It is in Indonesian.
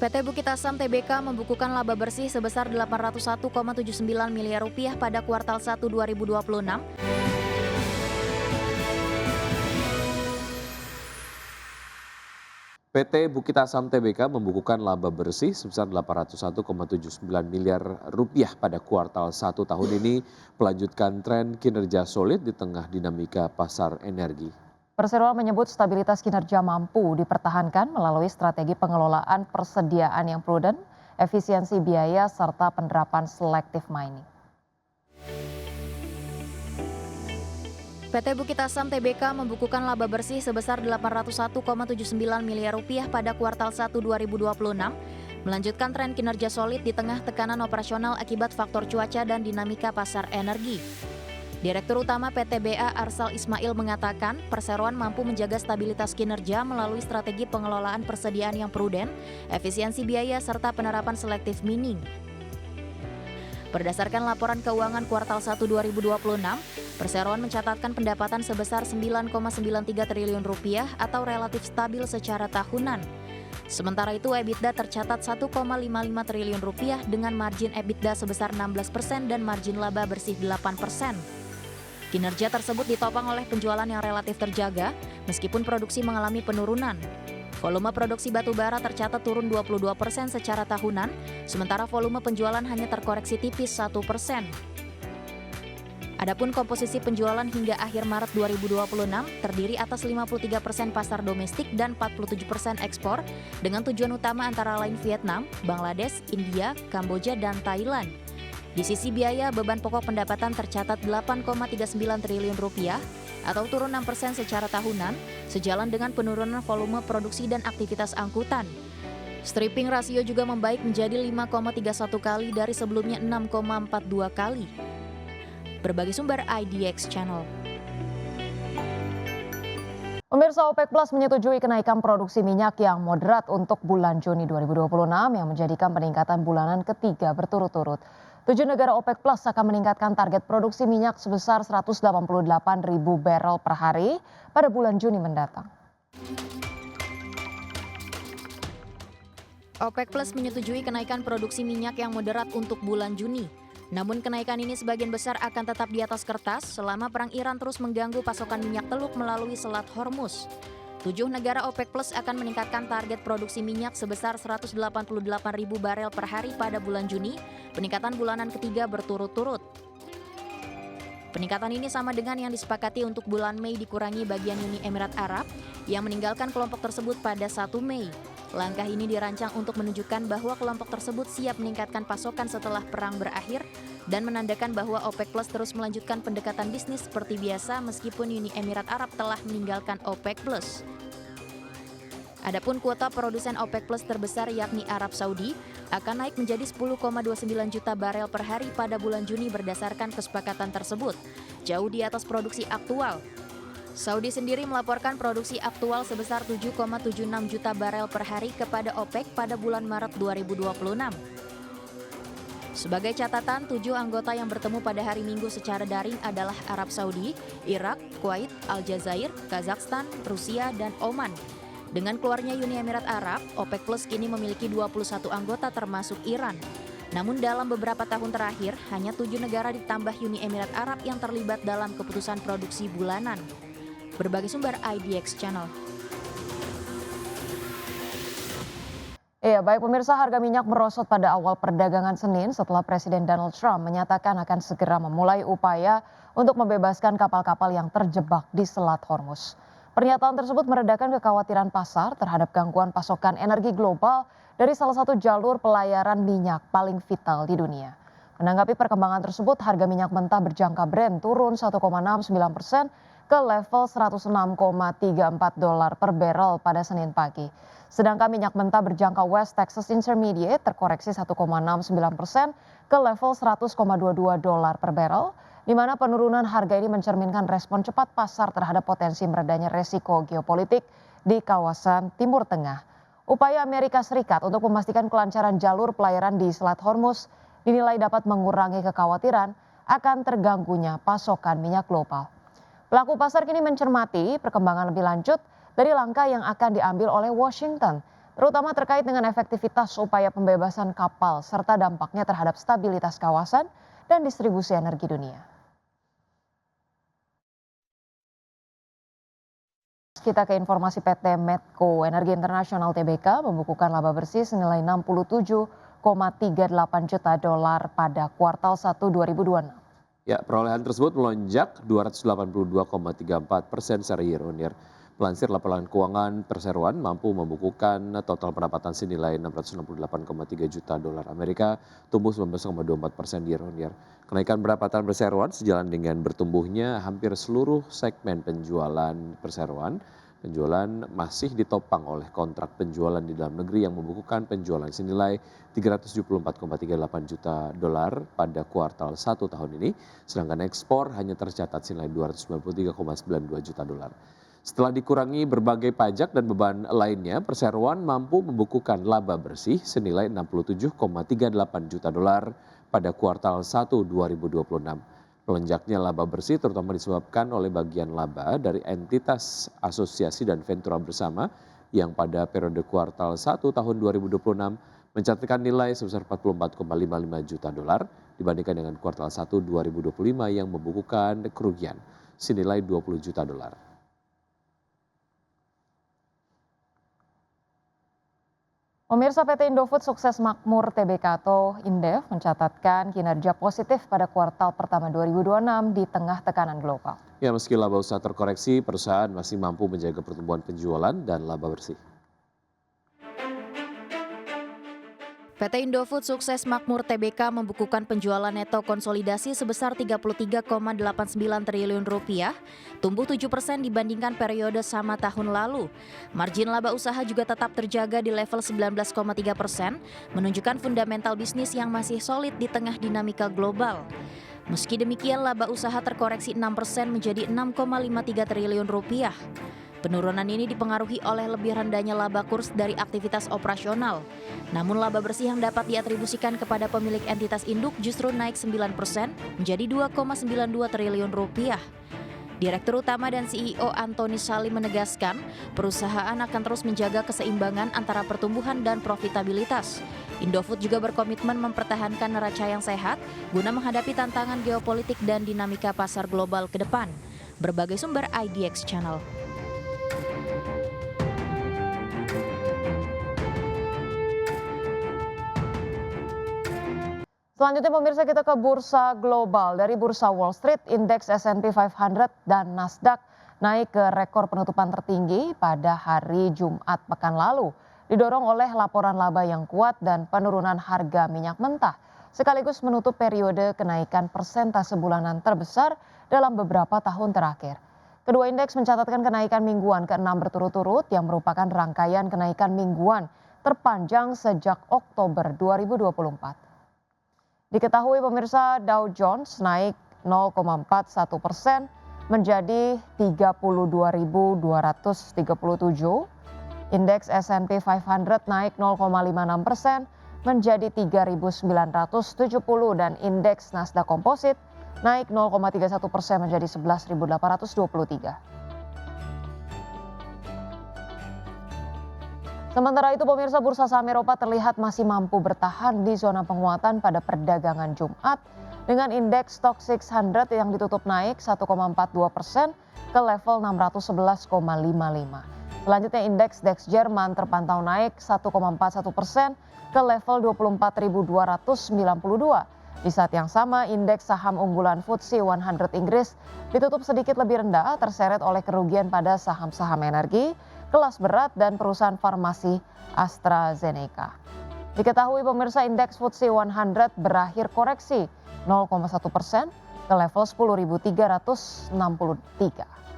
PT Bukit Asam Tbk membukukan laba bersih sebesar Rp801,79 miliar pada kuartal 1 2026. PT Bukit Asam Tbk membukukan laba bersih sebesar Rp801,79 miliar pada kuartal 1 tahun ini, melanjutkan tren kinerja solid di tengah dinamika pasar energi. Perseroan menyebut stabilitas kinerja mampu dipertahankan melalui strategi pengelolaan persediaan yang prudent, efisiensi biaya, serta penerapan selective mining. PT Bukit Asam Tbk membukukan laba bersih sebesar Rp801,79 miliar pada kuartal 1 2026, melanjutkan tren kinerja solid di tengah tekanan operasional akibat faktor cuaca dan dinamika pasar energi. Direktur Utama PT BA Arsal Ismail mengatakan, perseroan mampu menjaga stabilitas kinerja melalui strategi pengelolaan persediaan yang prudent, efisiensi biaya, serta penerapan selective mining. Berdasarkan laporan keuangan kuartal 1 2026, perseroan mencatatkan pendapatan sebesar Rp9,93 triliun atau relatif stabil secara tahunan. Sementara itu, EBITDA tercatat Rp1,55 triliun dengan margin EBITDA sebesar 16% dan margin laba bersih 8%. Kinerja tersebut ditopang oleh penjualan yang relatif terjaga, meskipun produksi mengalami penurunan. Volume produksi batu bara tercatat turun 22% secara tahunan, sementara volume penjualan hanya terkoreksi tipis 1%. Adapun komposisi penjualan hingga akhir Maret 2026 terdiri atas 53% pasar domestik dan 47% ekspor, dengan tujuan utama antara lain Vietnam, Bangladesh, India, Kamboja, dan Thailand. Di sisi biaya, beban pokok pendapatan tercatat Rp8,39 triliun atau turun 6% secara tahunan, sejalan dengan penurunan volume produksi dan aktivitas angkutan. Stripping rasio juga membaik menjadi 5,31 kali dari sebelumnya 6,42 kali. Berbagai sumber IDX Channel. Pemirsa, OPEC Plus menyetujui kenaikan produksi minyak yang moderat untuk bulan Juni 2026 yang menjadikan peningkatan bulanan ketiga berturut-turut. 7 negara OPEC Plus akan meningkatkan target produksi minyak sebesar 188.000 barel per hari pada bulan Juni mendatang. OPEC Plus menyetujui kenaikan produksi minyak yang moderat untuk bulan Juni. Namun kenaikan ini sebagian besar akan tetap di atas kertas selama perang Iran terus mengganggu pasokan minyak teluk melalui Selat Hormuz. 7 negara OPEC Plus akan meningkatkan target produksi minyak sebesar 188.000 barel per hari pada bulan Juni, peningkatan bulanan ketiga berturut-turut. Peningkatan ini sama dengan yang disepakati untuk bulan Mei dikurangi bagian Uni Emirat Arab yang meninggalkan kelompok tersebut pada 1 Mei. Langkah ini dirancang untuk menunjukkan bahwa kelompok tersebut siap meningkatkan pasokan setelah perang berakhir dan menandakan bahwa OPEC Plus terus melanjutkan pendekatan bisnis seperti biasa meskipun Uni Emirat Arab telah meninggalkan OPEC Plus. Adapun kuota produsen OPEC Plus terbesar yakni Arab Saudi akan naik menjadi 10,29 juta barel per hari pada bulan Juni berdasarkan kesepakatan tersebut, jauh di atas produksi aktual. Saudi sendiri melaporkan produksi aktual sebesar 7,76 juta barel per hari kepada OPEC pada bulan Maret 2026. Sebagai catatan, 7 anggota yang bertemu pada hari Minggu secara daring adalah Arab Saudi, Irak, Kuwait, Aljazair, Kazakhstan, Rusia, dan Oman. Dengan keluarnya Uni Emirat Arab, OPEC Plus kini memiliki 21 anggota termasuk Iran. Namun dalam beberapa tahun terakhir, hanya 7 negara ditambah Uni Emirat Arab yang terlibat dalam keputusan produksi bulanan. Berbagai sumber IDX Channel. Baik pemirsa, harga minyak merosot pada awal perdagangan Senin setelah Presiden Donald Trump menyatakan akan segera memulai upaya untuk membebaskan kapal-kapal yang terjebak di Selat Hormuz. Pernyataan tersebut meredakan kekhawatiran pasar terhadap gangguan pasokan energi global dari salah satu jalur pelayaran minyak paling vital di dunia. Menanggapi perkembangan tersebut, harga minyak mentah berjangka Brent turun 1,69% ke level $106,34 per barrel pada Senin pagi. Sedangkan minyak mentah berjangka West Texas Intermediate terkoreksi 1,69% ke level $100,22 per barrel, di mana penurunan harga ini mencerminkan respon cepat pasar terhadap potensi meredanya resiko geopolitik di kawasan Timur Tengah. Upaya Amerika Serikat untuk memastikan kelancaran jalur pelayaran di Selat Hormuz dinilai dapat mengurangi kekhawatiran akan terganggunya pasokan minyak global. Pelaku pasar kini mencermati perkembangan lebih lanjut dari langkah yang akan diambil oleh Washington terutama terkait dengan efektivitas upaya pembebasan kapal serta dampaknya terhadap stabilitas kawasan dan distribusi energi dunia. Kita ke informasi PT Medco Energi Internasional Tbk membukukan laba bersih senilai 67,38 juta dolar pada kuartal 1 2026. Ya, perolehan tersebut melonjak 282,34% secara year on year. Melansir laporan keuangan perseroan mampu membukukan total pendapatan senilai 668,3 juta dolar Amerika, tumbuh 19,24% year on year. Kenaikan pendapatan perseroan sejalan dengan bertumbuhnya hampir seluruh segmen penjualan perseroan. Penjualan masih ditopang oleh kontrak penjualan di dalam negeri yang membukukan penjualan senilai 374,38 juta dolar pada kuartal 1 tahun ini, sedangkan ekspor hanya tercatat senilai 293,92 juta dolar. Setelah dikurangi berbagai pajak dan beban lainnya, perseroan mampu membukukan laba bersih senilai 67,38 juta dolar pada kuartal 1 2026. Melonjaknya laba bersih terutama disebabkan oleh bagian laba dari entitas asosiasi dan ventura bersama yang pada periode kuartal 1 tahun 2026 mencatatkan nilai sebesar 44,55 juta dolar dibandingkan dengan kuartal 1 2025 yang membukukan kerugian senilai 20 juta dolar. Pemirsa, PT Indofood Sukses Makmur Tbk atau Indef mencatatkan kinerja positif pada kuartal pertama 2026 di tengah tekanan global. Ya, meski laba usaha terkoreksi, perusahaan masih mampu menjaga pertumbuhan penjualan dan laba bersih. PT Indofood Sukses Makmur Tbk membukukan penjualan neto konsolidasi sebesar 33,89 triliun rupiah, tumbuh 7% dibandingkan periode sama tahun lalu. Margin laba usaha juga tetap terjaga di level 19,3%, menunjukkan fundamental bisnis yang masih solid di tengah dinamika global. Meski demikian, laba usaha terkoreksi 6% menjadi 6,53 triliun rupiah. Penurunan ini dipengaruhi oleh lebih rendahnya laba kurs dari aktivitas operasional. Namun laba bersih yang dapat diatribusikan kepada pemilik entitas induk justru naik 9% menjadi 2,92 triliun rupiah. Direktur Utama dan CEO Antoni Salim menegaskan, perusahaan akan terus menjaga keseimbangan antara pertumbuhan dan profitabilitas. Indofood juga berkomitmen mempertahankan neraca yang sehat guna menghadapi tantangan geopolitik dan dinamika pasar global ke depan. Berbagai sumber IDX Channel. Selanjutnya pemirsa, kita ke bursa global. Dari bursa Wall Street, indeks S&P 500 dan Nasdaq naik ke rekor penutupan tertinggi pada hari Jumat pekan lalu, didorong oleh laporan laba yang kuat dan penurunan harga minyak mentah, sekaligus menutup periode kenaikan persentase bulanan terbesar dalam beberapa tahun terakhir. Kedua indeks mencatatkan kenaikan mingguan ke-6 berturut-turut yang merupakan rangkaian kenaikan mingguan terpanjang sejak Oktober 2024. Diketahui pemirsa, Dow Jones naik 0,41% menjadi 32.237. Indeks S&P 500 naik 0,56% menjadi 3.970 dan indeks Nasdaq Komposit naik 0,31% menjadi 11.823. Sementara itu pemirsa, bursa saham Eropa terlihat masih mampu bertahan di zona penguatan pada perdagangan Jumat dengan indeks Stoxx 600 yang ditutup naik 1,42% ke level 611,55. Selanjutnya indeks DAX Jerman terpantau naik 1,41% ke level 24.292. Di saat yang sama, indeks saham unggulan FTSE 100 Inggris ditutup sedikit lebih rendah terseret oleh kerugian pada saham-saham energi, kelas berat dan perusahaan farmasi AstraZeneca. Diketahui pemirsa, indeks FTSE 100 berakhir koreksi 0,1% ke level 10.363.